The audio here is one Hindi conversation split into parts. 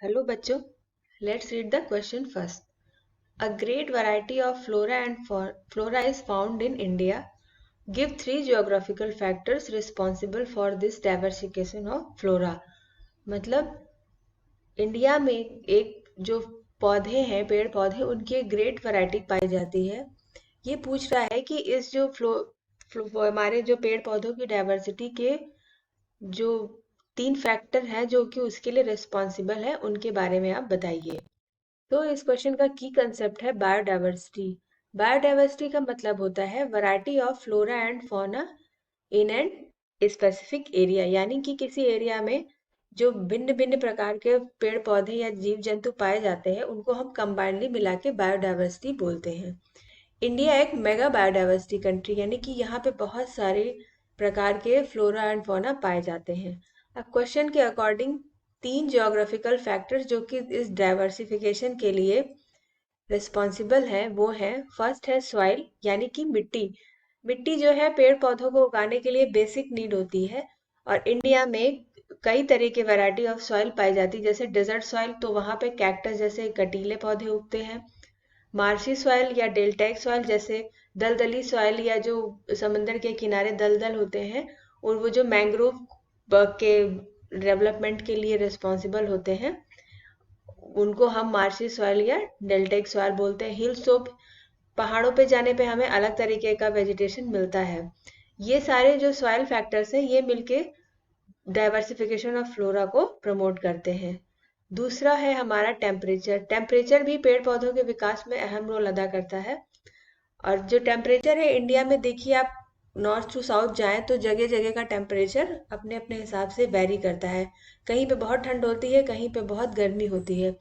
Hello बच्चों, let's read the question first. A great variety of flora is found in India. Give three geographical factors responsible for this diversification of flora. मतलब इंडिया में एक जो पौधे हैं, पेड़ पौधे, उनकी ग्रेट वैरायटी पाई जाती है। ये पूछ रहा है कि इस जो हमारे जो पेड़ पौधों की डाइवर्सिटी के जो तीन फैक्टर हैं जो कि उसके लिए रिस्पॉन्सिबल है, उनके बारे में आप बताइए। तो इस क्वेश्चन का की कंसेप्ट है बायोडाइवर्सिटी। बायोडाइवर्सिटी का मतलब होता है variety of flora and fauna in an specific area, यानी कि किसी एरिया में जो भिन्न भिन्न प्रकार के पेड़ पौधे या जीव जंतु पाए जाते हैं उनको हम कंबाइनली मिला के बायोडाइवर्सिटी बोलते हैं। इंडिया एक मेगा बायोडाइवर्सिटी कंट्री, यानी कि यहाँ पे बहुत सारे प्रकार के फ्लोरा एंड फौना पाए जाते हैं। अब क्वेश्चन के अकॉर्डिंग तीन ज्योग्राफिकल फैक्टर्स जो कि इस डाइवर्सिफिकेशन के लिए रिस्पॉन्सिबल है वो है, फर्स्ट है सॉइल, यानी कि मिट्टी। मिट्टी जो है पेड़ पौधों को उगाने के लिए बेसिक नीड होती है, और इंडिया में कई तरह के वैरायटी ऑफ सॉइल पाई जाती है। जैसे डेजर्ट सॉइल, तो वहाँ पे कैक्टस जैसे कटीले पौधे उगते हैं। मार्शी सॉइल या डेल्टाइक सॉइल जैसे दलदली सॉइल, या जो समंदर के किनारे दलदल होते हैं, और वो जो मैंग्रोव के डेवलपमेंट के लिए रिस्पॉन्सिबल होते हैं, उनको हम मार्शी सॉइल या डेल्टाइक सॉइल बोलते हैं। हिल स्लोप, पहाड़ों पे जाने पे हमें अलग तरीके का वेजिटेशन मिलता है। ये सारे जो सॉइल फैक्टर्स हैं ये मिलके डाइवर्सिफिकेशन ऑफ फ्लोरा को प्रमोट करते हैं। दूसरा है हमारा टेम्परेचर। टेम्परेचर भी पेड़ पौधों के विकास में अहम रोल अदा करता है। और जो टेम्परेचर है इंडिया में, देखिए आप नॉर्थ टू साउथ जाएं तो जगह जगह का टेम्परेचर अपने अपने हिसाब से वेरी करता है। कहीं पे बहुत ठंड होती है, कहीं पे बहुत गर्मी होती है।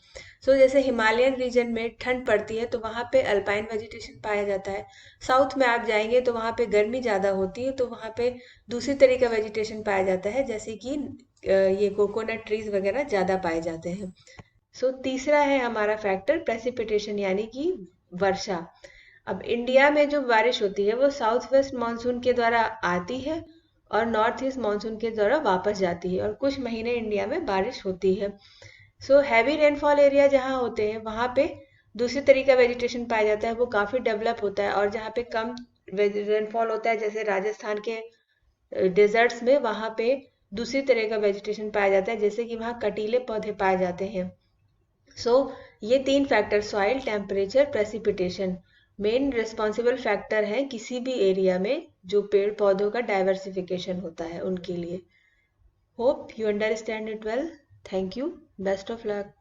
जैसे हिमालयन रीजन में ठंड पड़ती है तो वहाँ पे अल्पाइन वेजिटेशन पाया जाता है। साउथ में आप जाएंगे तो वहाँ पे गर्मी ज़्यादा होती है, तो वहाँ पे दूसरी तरह का वेजिटेशन पाया जाता है, जैसे कि ये कोकोनट ट्रीज वगैरह ज़्यादा पाए जाते हैं। तीसरा है हमारा फैक्टर प्रेसिपिटेशन, यानी कि वर्षा। अब इंडिया में जो बारिश होती है वो साउथ वेस्ट मानसून के द्वारा आती है और नॉर्थ ईस्ट मानसून के द्वारा वापस जाती है, और कुछ महीने इंडिया में बारिश होती है। हैवी रेनफॉल एरिया जहाँ होते हैं वहाँ पे दूसरी तरीके का वेजिटेशन पाया जाता है, वो काफ़ी डेवलप होता है। और जहाँ पे कम रेनफॉल होता है, जैसे राजस्थान के डेजर्ट्स में, वहाँ पे दूसरी तरह का वेजिटेशन पाया जाता है, जैसे कि वहाँ कटीले पौधे पाए जाते हैं। ये तीन factor, soil, temperature, precipitation, main responsible factor हैं किसी भी एरिया में जो पेड़ पौधों का डाइवर्सिफिकेशन होता है उनके लिए। Hope you understand it well. Thank you. Best of luck.